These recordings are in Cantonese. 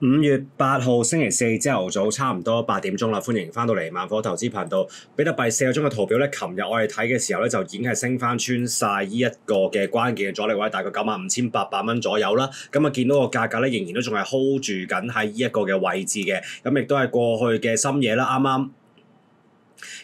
5月8號星期四朝頭早差唔多8點鐘啦，歡迎翻到嚟萬科投資頻道。比特幣4個鐘嘅圖表咧，琴日我哋睇嘅時候咧就已經係升翻穿晒呢一個嘅關鍵嘅阻力位，大概95,800蚊左右啦。咁啊見到個價格咧仍然都仲係 hold 住緊喺呢一個嘅位置嘅，咁亦都係過去嘅深夜啦，啱啱。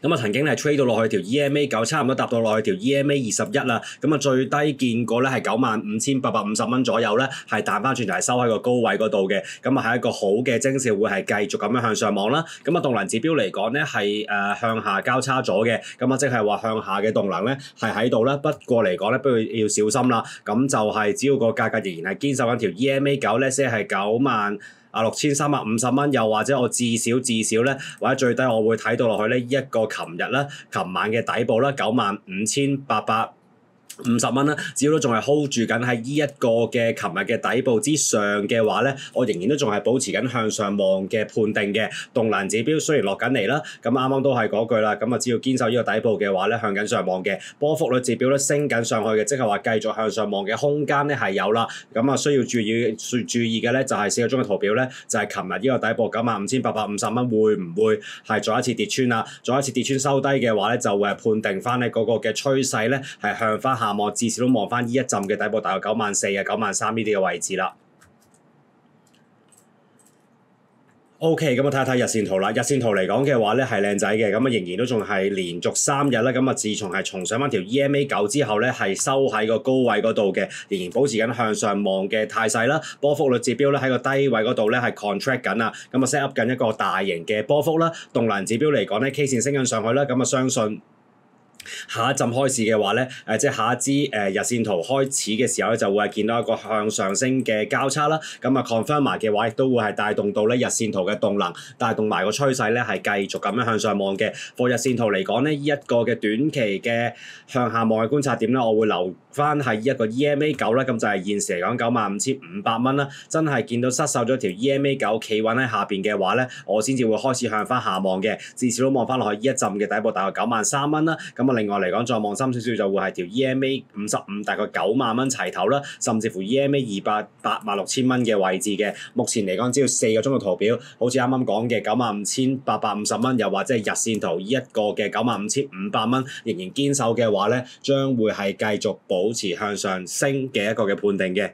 咁啊，曾經係 trade 到落去條 EMA9，差唔多搭到落去條 EMA21啦。咁啊，最低見過咧係95,850蚊左右咧，係彈翻轉頭係收喺個高位嗰度嘅。咁啊，係一個好嘅徵兆，會係繼續咁樣向上望啦。咁啊，動能指標嚟講咧係向下交叉咗嘅。咁啊，即係話向下嘅動能咧係喺度啦。不過嚟講咧，不過要小心啦。咁就係只要個價格仍然係堅守緊條 EMA9咧，先係96,350蚊，又或者我至少咧，或者最低我會睇到落去咧，一個琴晚嘅底部啦，95,850蚊啦，只要都仲係 hold 住緊喺呢一個嘅琴日嘅底部之上嘅話咧，我仍然都仲係保持緊向上望嘅判定嘅。動能指標雖然落緊嚟啦，咁啱啱都係嗰句啦，咁啊只要堅守呢個底部嘅話咧，向緊上望嘅波幅率指標咧升緊上去嘅，即係話繼續向上望嘅空間咧係有啦。咁啊需要注意嘅咧就係4個鐘嘅圖表咧，就係琴日呢個底部95,850蚊會唔會係再一次跌穿啊？再一次跌穿收低嘅話咧，就會係判定翻咧嗰個嘅趨勢咧係向翻下望，至少都望翻呢一陣嘅底部，大概94,000啊、93,000呢啲嘅位置啦。OK， 咁我睇一睇日線圖啦。日線圖嚟講嘅話咧係靚仔嘅，咁啊仍然都仲係連續3日啦。咁啊自從係重上翻條 EMA9 之後咧，係收喺個高位嗰度嘅，仍然保持緊向上望嘅態勢啦。波幅率指標咧喺個低位嗰度咧係 contract 緊啊，咁啊 set up 緊一個大型嘅波幅啦。動能指標嚟講咧 K 線升緊上去啦，咁啊相信下一陣開市嘅話咧，即係下一支日線圖開始嘅時候咧，就會係見到一個向上升嘅交叉啦。咁啊 confirm 埋嘅話，亦都會係帶動到咧日線圖嘅動能，帶動埋個趨勢咧係繼續咁樣向上望嘅。貨日線圖嚟講咧，呢一個嘅短期嘅向下望嘅觀察點咧，我會留翻係一個 EMA9啦。咁就係現時嚟講95,500蚊啦。真係見到失守咗條 EMA9 企穩喺下邊嘅話咧，我先至會開始向翻下望嘅。至少都望翻落去呢一陣嘅底部，大概93,000蚊啦。咁啊另外嚟講，再望深少少就會係條 EMA55，大概90,000蚊齊頭啦，甚至乎 EMA28 86,000蚊嘅位置嘅。目前嚟講，只要4個鐘嘅圖表，好似啱啱講嘅95,850蚊，又或者係日線圖呢一個嘅95,500蚊，仍然堅守嘅話咧，將會係繼續保持向上升嘅一個嘅判定嘅。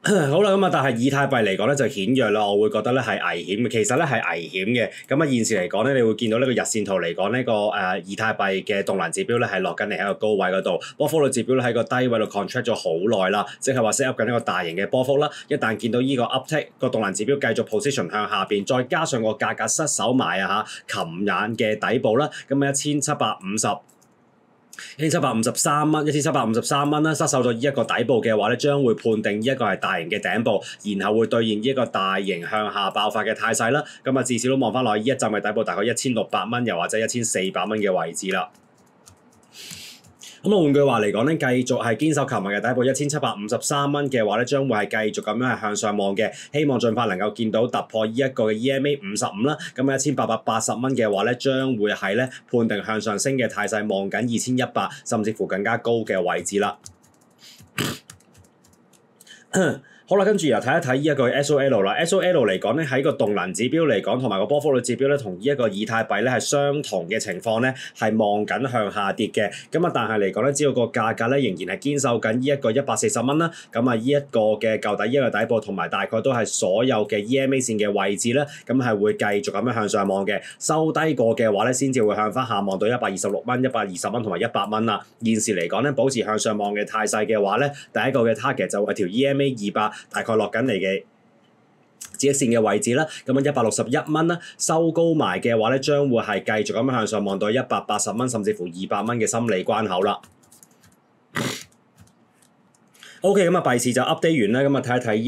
好啦，咁啊，但係以太幣嚟講咧就顯弱啦，我會覺得咧係危險嘅。其實咧係危險嘅。咁啊，現時嚟講咧，你會見到呢個日線圖嚟講呢個以太幣嘅動能指標咧係落緊嚟喺個高位嗰度，波幅率指標咧喺個低位度 contract 咗好耐啦，即係話 set up 緊一個大型嘅波幅啦。一旦見到呢個 uptick 個動能指標繼續 position 向下邊，再加上個價格失守埋啊嚇，琴晚嘅底部啦，咁啊1,753蚊啦，失守咗呢一個底部嘅話咧，將會判定呢一個係大型嘅頂部，然後會兌現呢一個大型向下爆發嘅態勢啦。咁啊，至少都望翻落去呢一陣嘅底部，大概1,600蚊，又或者1,400蚊嘅位置啦。咁啊，換句話嚟講咧，繼續係堅守琴日嘅底部1,753蚊嘅話咧，將會係繼續咁樣係向上望嘅，希望盡快能夠見到突破呢一個嘅 EMA55啦。咁1,880蚊嘅話咧，將會係咧判定向上升嘅態勢，望緊2,100甚至乎更加高嘅位置啦。好啦，跟住又睇一睇呢一個 SOL 啦。SOL 嚟講咧，喺個動能指標嚟講，同埋個波幅率指標咧，同呢一個以太幣咧係相同嘅情況咧，係望緊向下跌嘅。咁啊，但係嚟講咧，只要個價格咧仍然係堅守緊呢一個140蚊啦。咁啊，呢一個嘅舊底呢一個底部，同埋大概都係所有嘅 EMA 線嘅位置咧，咁係會繼續咁樣向上望嘅。收低過嘅話咧，先至會向翻下望到126蚊、120蚊同埋100蚊啦。現時嚟講咧，保持向上望嘅態勢嘅話咧，第一個嘅 target 就係條 EMA200。大概落緊嚟嘅止蝕線嘅位置啦，咁啊161蚊啦，收高埋嘅話咧，將會係繼續咁樣向上望到180蚊，甚至乎200蚊嘅心理關口啦。OK， 咁啊幣市就 update 完啦，咁啊睇一睇呢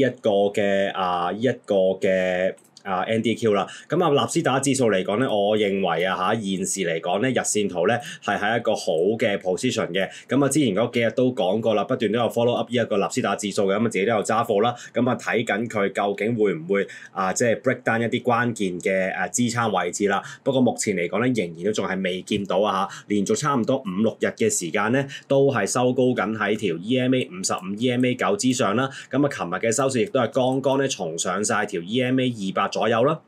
一個嘅 NDQ 啦。咁納斯達克指數嚟講咧，我認為現時嚟講咧，日線圖咧係喺一個好嘅 position 嘅。咁之前嗰幾日都講過啦，不斷都有 follow up 呢一個納斯達克指數嘅，咁自己都有揸貨啦。咁睇緊佢究竟會唔會即係 break down 一啲關鍵嘅支撐位置啦。不過目前嚟講咧，仍然都仲係未見到連續差唔多5-6日嘅時間咧，都係收高緊喺條 EMA 55、EMA 9之上啦。咁琴日嘅收市亦都係剛剛咧重上晒條 EMA 200左右啦。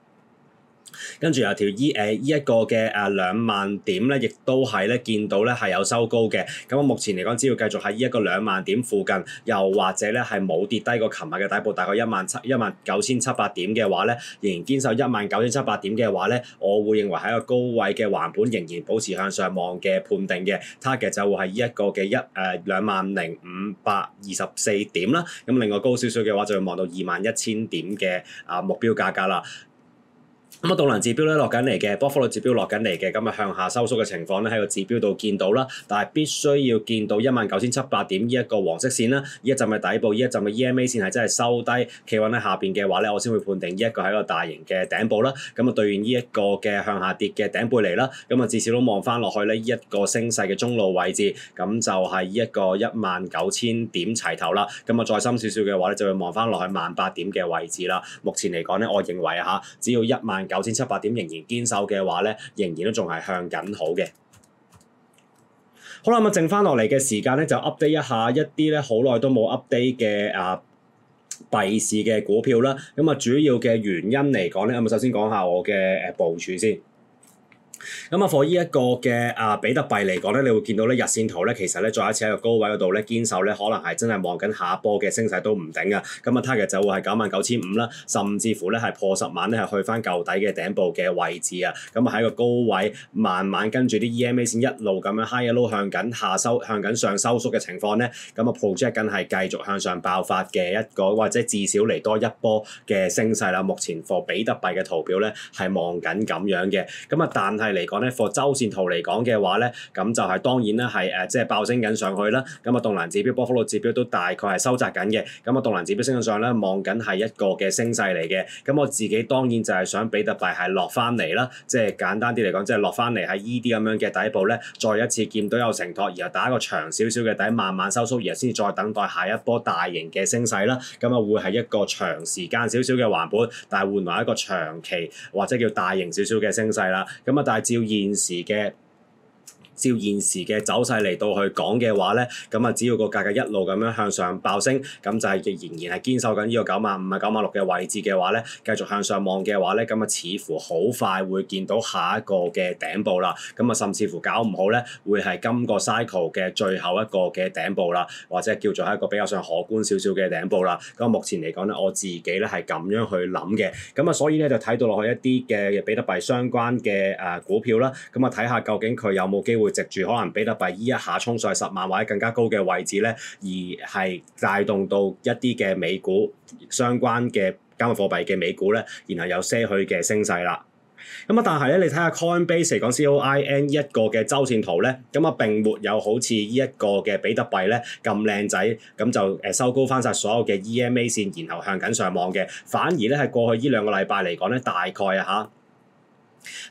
跟住有條呢一個嘅2萬點咧，亦都係咧見到咧係有收高嘅。咁目前嚟講，只要繼續喺呢一個2萬點附近，又或者咧係冇跌低過琴日嘅底部，大概19,700點嘅話咧，仍然堅守19,700點嘅話咧，我會認為喺一個高位嘅橫盤仍然保持向上望嘅判定嘅 target 就會係呢一個嘅20,524點啦。咁另外高少少嘅話就會望到21,000點嘅目標價格啦。咁動能指標咧落緊嚟嘅，波幅率指標落緊嚟嘅，咁向下收縮嘅情況咧喺個指標度見到啦，但係必須要見到19,700點呢一個黃色線啦，呢一陣嘅底部，呢一陣嘅 EMA 線係真係收低企穩喺下邊嘅話咧，我先會判定呢一個係一個大型嘅頂部啦。咁對應呢一個嘅向下跌嘅頂背離啦，咁至少都望翻落去呢一個升勢嘅中路位置，咁就係呢一個19,000點齊頭啦。咁再深少少嘅話咧，就會望翻落去18,000點嘅位置啦。目前嚟講咧，我認為只要19,700點仍然堅守嘅話咧，仍然都仲係向緊好嘅。好啦，咁剩翻落嚟嘅時間咧，就 update 一下一啲咧好耐都冇 update 嘅幣市嘅股票啦。咁主要嘅原因嚟講咧，咁首先講下我嘅部署先。咁for呢一個嘅比特幣嚟講咧，你會見到咧日線圖咧，其實咧再一次喺個高位嗰度咧堅守咧，可能係真係望緊下一波嘅升勢都唔定啊。咁target就會係99,500啦，甚至乎咧係破10萬咧，係去翻舊底嘅頂部嘅位置啊。咁喺個高位慢慢跟住啲 EMA 線一路咁樣 high 一路向緊向緊上收縮嘅情況咧，咁project 緊係繼續向上爆發嘅一個，或者至少嚟多一波嘅升勢啦。目前for比特幣嘅圖表咧係望緊咁樣嘅，但係嚟講咧，for周線圖嚟講嘅話咧，咁就係當然咧係即係爆升緊上去啦。動能指標、波幅率指標都大概係收窄緊嘅。動能指標升緊上咧，望緊係一個嘅升勢嚟嘅。我自己當然就係想比特幣係落翻嚟啦，即係簡單啲嚟講，即係落翻嚟喺依啲咁樣嘅底部咧，再一次見到有承托，然後打一個長少少嘅底，慢慢收縮，然後先至再等待下一波大型嘅升勢啦。會係一個長時間少少嘅橫盤，但係換來一個長期或者叫大型少少嘅升勢啦。但係照現時嘅走勢嚟到去講嘅話咧，只要個價格一路咁樣向上爆升，咁就係仍然係堅守緊呢個95,000、96,000嘅位置嘅話咧，繼續向上望嘅話咧，似乎好快會見到下一個嘅頂部啦。甚至乎搞唔好咧，會係今個 cycle 嘅最後一個嘅頂部啦，或者叫做係一個比較上可觀少少嘅頂部啦。目前嚟講咧，我自己咧係咁樣去諗嘅。所以咧就睇到落去一啲嘅比特幣相關嘅股票啦。睇下究竟佢有冇機會藉住可能比特幣依一下衝上去10萬或者更加高嘅位置咧，而係帶動到一啲嘅美股相關嘅加密貨幣嘅美股咧，然後有些許嘅升勢啦。但係咧，你睇下 Coinbase 嚟講 COIN 一個嘅周線圖咧，並沒有好似呢一個嘅比特幣咧咁靚仔，就收高翻晒所有嘅 EMA 線，然後向緊上望嘅，反而咧係過去呢2個禮拜嚟講咧，大概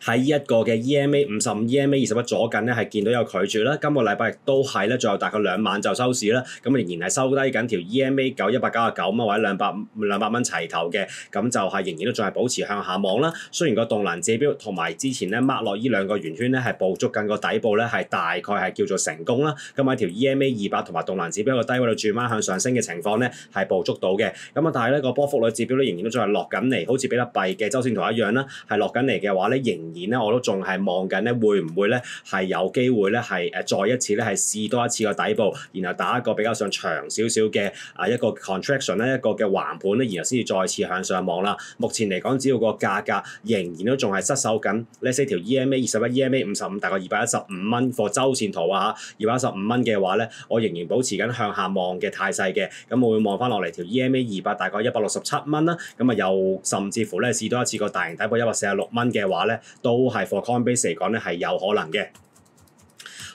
喺呢一個嘅 EMA 55、EMA 21左近咧係見到有拒絕啦。今個禮拜亦都係咧，最後大概2晚就收市啦。仍然係收低緊條 EMA 9 199蚊或者200蚊齊頭嘅，咁就係仍然都仲係保持向下望啦。雖然個動能指標同埋之前咧 mark 落呢2個圓圈咧係捕捉緊個底部咧係大概係叫做成功啦。喺條 EMA 200同埋動能指標個低位度轉彎向上升嘅情況咧係捕捉到嘅。但係咧個波幅率指標咧仍然都仲係落緊嚟，好似比特幣嘅周線圖一樣啦，係落緊嚟嘅話咧，仍然咧我都仲係望緊咧，會唔會咧係有機會咧係再一次咧係試多一次個底部，然後打一個比較上長少少嘅一個 contraction 咧，一個嘅橫盤咧，然後先至再次向上望啦。目前嚟講，只要個價格仍然都仲係失守緊呢4條 EMA 21、EMA 55，大概215蚊貨周線圖215蚊嘅話咧，我仍然保持緊向下望嘅態勢嘅。我會望翻落嚟條 EMA 200大概167蚊啦。又甚至乎咧試多一次個大型底部146蚊嘅話咧，都係 for Coinbase 嚟講咧係有可能嘅。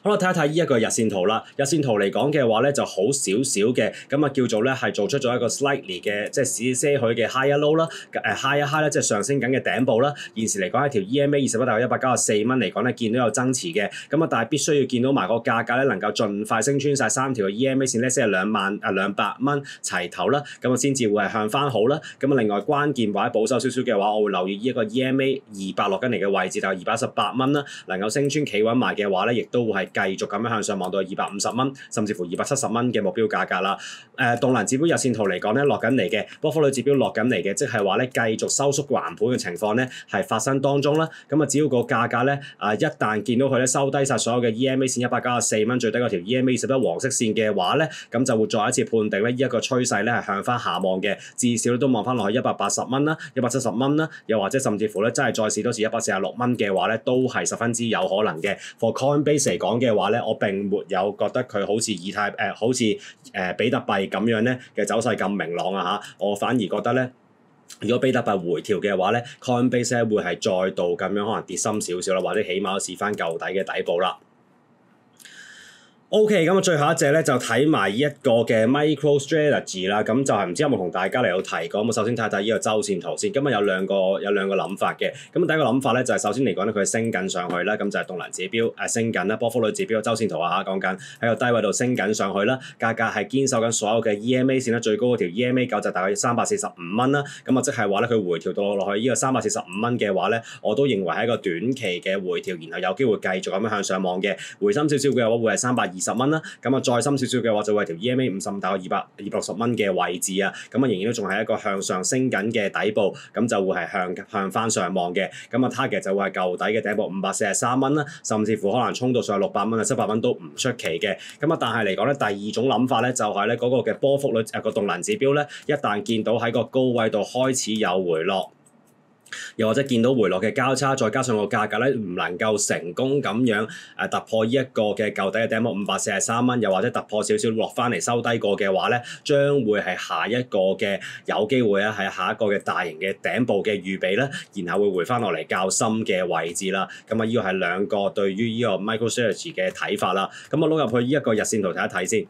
好啦，睇一睇呢一個日線圖啦。日線圖嚟講嘅話咧，就好少少嘅，咁啊叫做咧係做出咗一個 slightly 嘅即係少些許嘅 high 一 low 啦，high 一 high 咧即係上升緊嘅頂部啦。現時嚟講喺條 EMA 21大概194蚊嚟講咧，見到有增持嘅，咁啊但係必須要見到埋個價格咧能夠盡快升穿晒3條嘅 EMA 線咧，先係200蚊齊頭啦，咁啊先至會係向翻好啦。咁啊另外關鍵或者保守少少嘅話，我會留意呢一個 EMA 200落緊嚟嘅位置，大概218蚊啦，能夠升穿企穩埋嘅話咧，亦都會係繼續咁樣向上望到250蚊，甚至乎270蚊嘅目標價格啦。動能指標日線圖嚟講咧落緊嚟嘅，波幅率指標落緊嚟嘅，即係話咧繼續收縮橫盤嘅情況咧係發生當中啦。咁啊只要個價格咧一旦見到佢咧收低晒所有嘅 EMA 線194蚊最低嗰條 EMA 21黃色線嘅話咧，咁就會再一次判定咧呢一個趨勢咧係向翻下望嘅，至少都望翻落去180蚊啦、170蚊啦，又或者甚至乎咧真係再試多次146蚊嘅話咧，都係十分之有可能嘅。For Coinbase 嚟講嘅話咧，我並沒有覺得佢好似好似比特幣咁樣咧嘅走勢咁明朗啊嚇，我反而覺得咧。如果比特幣回調嘅話咧，Coinbase 咧會係再度咁樣可能跌深少少啦，或者起碼試翻舊底嘅底部啦。OK， 咁啊最後一隻咧就睇埋一個嘅 MicroStrategy 啦，咁就係唔知有冇同大家嚟有提過。咁首先睇睇呢個周線圖先，今日有兩個諗法嘅。咁第一個諗法咧就係首先嚟講咧，佢升緊上去啦，咁就係動能指標升緊啦，波幅率指標周線圖啊嚇講緊喺個低位度升緊上去啦，價格係堅守緊所有嘅 EMA 線啦，最高嗰條 EMA 9就大概345蚊啦，咁啊即係話咧佢回調到落去呢個345蚊嘅話咧，我都認為係一個短期嘅回調，然後有機會繼續咁樣向上望嘅，回深少少嘅話會係320蚊啦，咁啊再深少少嘅話就會係條 EMA 55大概260蚊嘅位置啊，咁啊仍然都仲係一個向上升緊嘅底部，咁就會係向翻上望嘅，咁啊 target 就會係舊底嘅頂部543蚊啦，甚至乎可能衝到上去600蚊啊700蚊都唔出奇嘅，咁啊但係嚟講咧第二種諗法咧就係咧嗰個嘅波幅率個動能指標咧，一旦見到喺個高位度開始有回落。又或者見到回落嘅交叉，再加上個價格咧唔能夠成功咁樣突破呢一個嘅舊底嘅頂部543蚊，又或者突破少少落翻嚟收低過嘅話咧，將會係下一個嘅有機會咧係下一個嘅大型嘅頂部嘅預備啦，然後會回翻落嚟較深嘅位置啦。咁啊，呢個係兩個對於呢個 MicroStrategy 嘅睇法啦。咁我攞入去呢一個日線圖睇一睇先。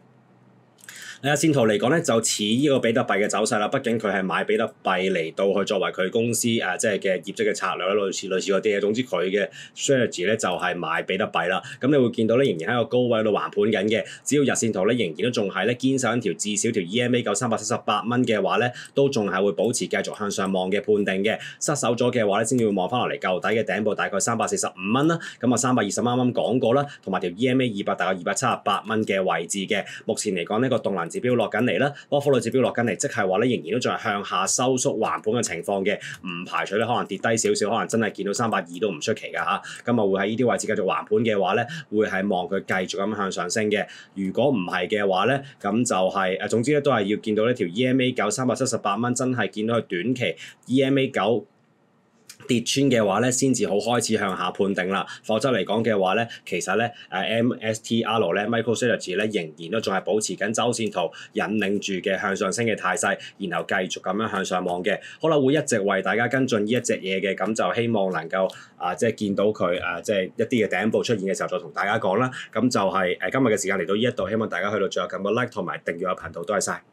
日線圖嚟講咧，就似呢個比特幣嘅走勢啦。畢竟佢係買比特幣嚟到去作為佢公司即係嘅業績嘅策略啦，類似嗰啲嘢。總之佢嘅 strategy 咧就係買比特幣啦。咁你會見到咧，仍然喺個高位度橫盤緊嘅。只要日線圖咧仍然都仲係咧堅守一條至少條 EMA 378蚊嘅話咧，都仲係會保持繼續向上望嘅判定嘅。失守咗嘅話咧，先至會望翻落嚟舊底嘅頂部大概345蚊啦。咁啊320啱啱講過啦，同埋條 EMA 200大概278蚊嘅位置嘅。目前嚟講呢個動能指標落緊嚟啦，波幅率指標落緊嚟，即係話咧仍然都仲係向下收縮橫盤嘅情況嘅，唔排除咧可能跌低少少，可能真係見到320都唔出奇㗎嚇。咁啊會喺呢啲位置繼續橫盤嘅話咧，會係望佢繼續咁向上升嘅。如果唔係嘅話咧，咁就係總之咧都係要見到呢條 EMA 9 378蚊，真係見到佢短期 EMA 9跌穿嘅話咧，先至好開始向下判定啦。否則嚟講嘅話咧，其實咧MSTR 咧 MicroStrategy 咧仍然都仲係保持緊周線圖引領住嘅向上升嘅態勢，然後繼續咁樣向上望嘅。好啦，會一直為大家跟進呢一隻嘢嘅，咁就希望能夠即係見到佢即係一啲嘅頂部出現嘅時候，再同大家講啦。咁就係今日嘅時間嚟到呢一度，希望大家去到最後撳個 like 同埋訂閱我頻道，多謝晒。